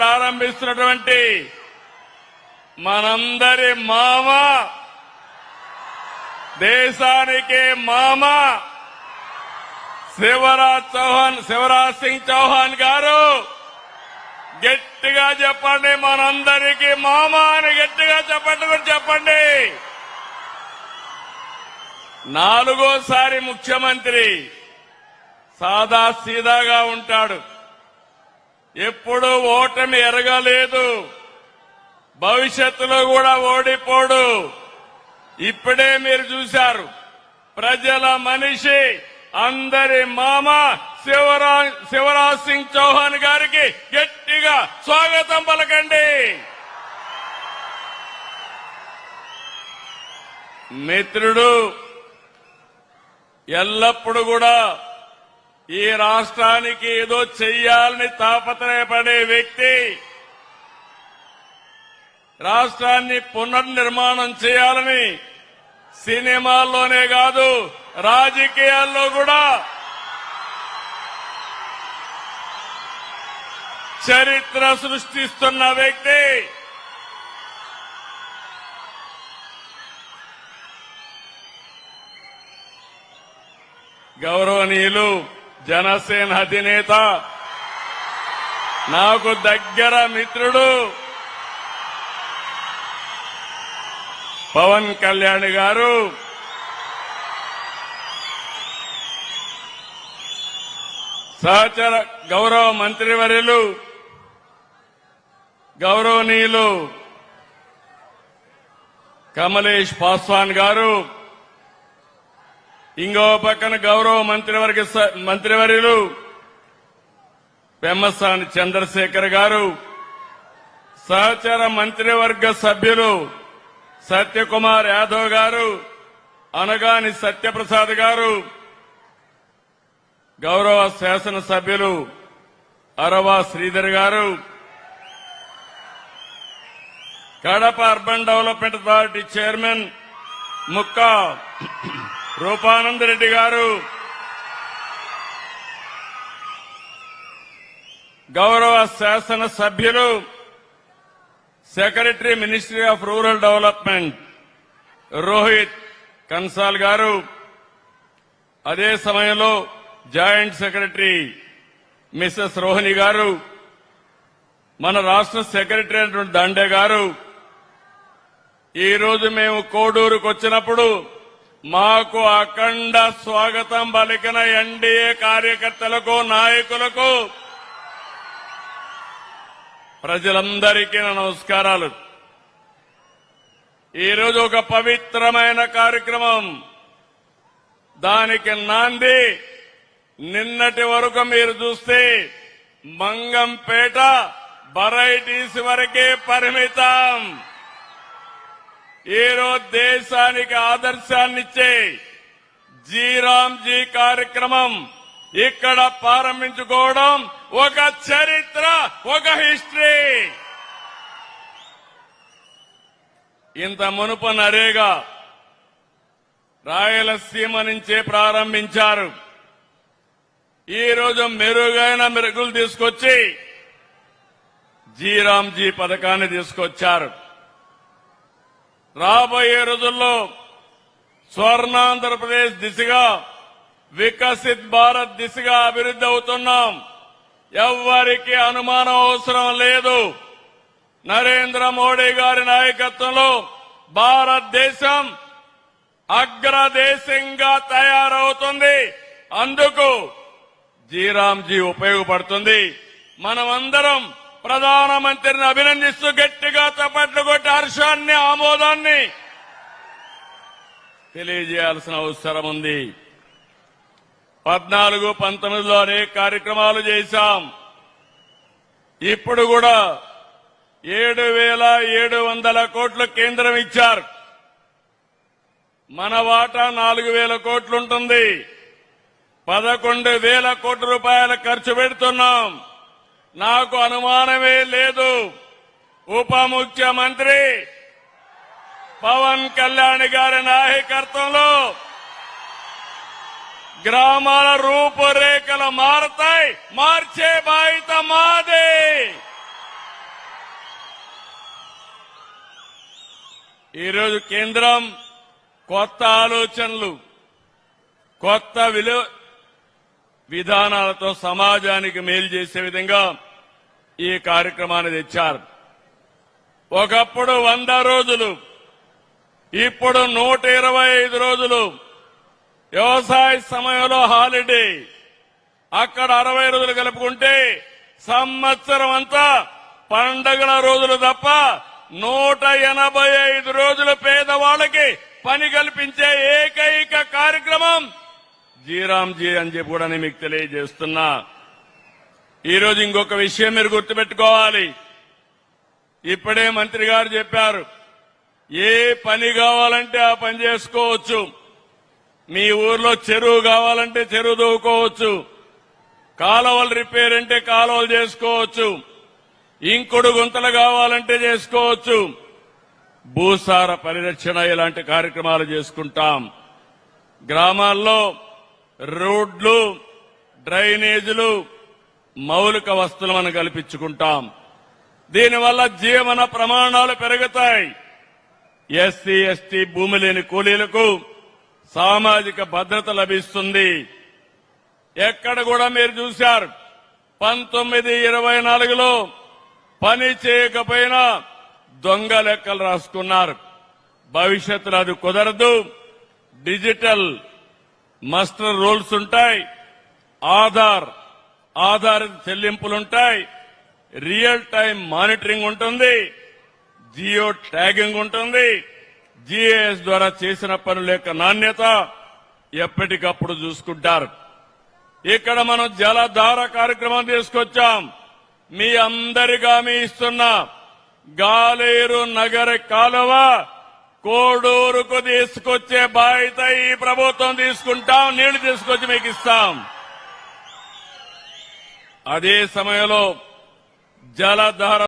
ప్రారంభిస్తున్నటువంటి మనందరి మామ, దేశానికి మామ శివరాజ్ సింగ్ చౌహాన్ గారు గట్టిగా చెప్పండి. మనందరికీ మామ అని గట్టిగా చెప్పండి. నాలుగోసారి ముఖ్యమంత్రి, సాదా సీదాగా ఉంటాడు, ఎప్పుడూ ఓటమి ఎరగలేదు, భవిష్యత్తులో కూడా ఓడిపోడు. ఇప్పుడే మీరు చూశారు, ప్రజల మనిషి, అందరి మామ శివరాజ్ సింగ్ చౌహాన్ గారికి గట్టిగా స్వాగతం పలకండి. మిత్రుడు ఎల్లప్పుడూ కూడా ఈ రాష్ట్రానికి ఏదో చెయ్యాలని తాపత్రయపడే వ్యక్తి, రాష్ట్రాన్ని పునర్నిర్మాణం చేయాలని సినిమాల్లోనే కాదు రాజకీయాల్లో కూడా చరిత్ర సృష్టిస్తున్న వ్యక్తి. గౌరవనీయులు జనసేన అధినేత, నాకు దగ్గర మిత్రుడు పవన్ కళ్యాణ్ గారు, సహచర గౌరవ మంత్రివర్యులు గౌరవనీయులు కమలేష్ పాస్వాన్ గారు, ఇంకో పక్కన గౌరవ మంత్రివర్యులు పెమ్మసాని చంద్రశేఖర్ గారు, సహచర మంత్రివర్గ సభ్యులు సత్యకుమార్ యాదవ్ గారు, అనగాని సత్యప్రసాద్ గారు, గౌరవ శాసనసభ్యులు అరవా శ్రీధర్ గారు, Kadapa urban development authority chairman Mukka Rupanand Reddy గారు, గౌరవ శాసనసభ్యులు secretary ministry of rural development Rohit Kansal గారు, అదే సమయంలో జాయింట్ సెక్రటరీ మిసెస్ రోహిణి గారు, మన రాష్ట్ర సెక్రటరీ అయినటువంటి దండే గారు, ఈ రోజు మేము కోడూరుకు వచ్చినప్పుడు మాకు అఖండ స్వాగతం పలికిన ఎన్డీఏ కార్యకర్తలకు, నాయకులకు, ప్రజలందరికీ నా నమస్కారాలు. ఈరోజు ఒక పవిత్రమైన కార్యక్రమం, దానికి నాంది నిన్నటి వరకు మీరు చూస్తే మంగంపేట వెరైటీస్ వరకే పరిమితం. ఈరోజు దేశానికి ఆదర్శాన్నిచ్చే జీరాంజీ కార్యక్రమం ఇక్కడ ప్రారంభించుకోవడం ఒక చరిత్ర, ఒక హిస్టరీ. ఇంత మునుపు నరేగా రాయలసీమ నుంచే ప్రారంభించారు. ఈ రోజు మెరుగైన మెరుగులు తీసుకొచ్చి జీరాంజీ పథకాన్ని తీసుకొచ్చారు. రాబోయే రోజుల్లో స్వర్ణాంధ్రప్రదేశ్ దిశగా, వికసిత్ భారత్ దిశగా అభివృద్ధి అవుతున్నాం. ఎవ్వరికీ అనుమానం అవసరం లేదు. నరేంద్ర మోడీ గారి నాయకత్వంలో భారతదేశం అగ్రదేశంగా తయారవుతుంది. అందుకు జీరాంజీ ఉపయోగపడుతుంది. మనమందరం ప్రధానమంత్రిని అభినందిస్తూ గట్టిగా చప్పట్లు కొట్టి హర్షాన్ని, ఆమోదాన్ని తెలియజేయాల్సిన అవసరం ఉంది. 14, 19లో అనేక కార్యక్రమాలు చేశాం. ఇప్పుడు కూడా 7,700 కోట్లు కేంద్రం ఇచ్చారు. మన వాటా 4,000 కోట్లుంటుంది. 11,000 కోట్ల రూపాయలు ఖర్చు పెడుతున్నాం. నాకు అనుమానమే లేదు, ఉప ముఖ్యమంత్రి పవన్ కళ్యాణ్ గారి నాయకత్వంలో గ్రామాల రూపురేఖలు మారతాయి. మార్చే బాధ్యత మాదే. ఈరోజు కేంద్రం కొత్త ఆలోచనలు, కొత్త విధానాలతో సమాజానికి మేలు చేసే విధంగా ఈ కార్యక్రమాన్ని తెచ్చారు. ఒకప్పుడు 100 రోజులు, ఇప్పుడు 125 రోజులు. వ్యవసాయ సమయంలో హాలిడే, అక్కడ 60 రోజులు కలుపుకుంటే సంవత్సరం అంతా పండగల రోజులు తప్ప 185 రోజులు పేదవాళ్ళకి పని కల్పించే ఏకైక కార్యక్రమం జీరాంజీ అని చెప్పి కూడా నేను మీకు తెలియజేస్తున్నా. ఈరోజు ఇంకొక విషయం మీరు గుర్తుపెట్టుకోవాలి. ఇప్పుడే మంత్రి గారు చెప్పారు, ఏ పని కావాలంటే ఆ పని చేసుకోవచ్చు. మీ ఊర్లో చెరువు కావాలంటే చెరువు దూకోవచ్చు, కాలువలు రిపేర్ అంటే కాలువలు చేసుకోవచ్చు, ఇంకుడు గుంతలు కావాలంటే చేసుకోవచ్చు, భూసార పరిరక్షణ ఇలాంటి కార్యక్రమాలు చేసుకుంటాం. గ్రామాల్లో రోడ్లు, డ్రైనేజీలు, మౌలిక వస్తువులు మనం కల్పించుకుంటాం. దీనివల్ల జీవన ప్రమాణాలు పెరుగుతాయి. ఎస్సీ ఎస్టీ భూమి లేని కూలీలకు సామాజిక భద్రత లభిస్తుంది. ఎక్కడ కూడా మీరు చూశారు, 1924లో పని చేయకపోయినా దొంగ లెక్కలు రాసుకున్నారు. భవిష్యత్తులో అది కుదరదు. డిజిటల్ మస్టర్ రూల్స్ ఉంటాయి, ఆధారిత చెల్లింపులుంటాయి, రియల్ టైం మానిటరింగ్ ఉంటుంది, జియో ట్యాగింగ్ ఉంటుంది. జీఏఎస్ ద్వారా చేసిన పనుల యొక్క నాణ్యత ఎప్పటికప్పుడు చూసుకుంటారు. ఇక్కడ మనం జలధార కార్యక్రమం తీసుకొచ్చాం. మీ అందరికీ హామీ ఇస్తున్నా, గాలేరు నగర కాలువ కోడూరుకు తీసుకొచ్చే బాధ్యత ఈ ప్రభుత్వం తీసుకుంటాం. నీళ్లు తీసుకొచ్చి మీకు ఇస్తాం. అదే సమయంలో జలధార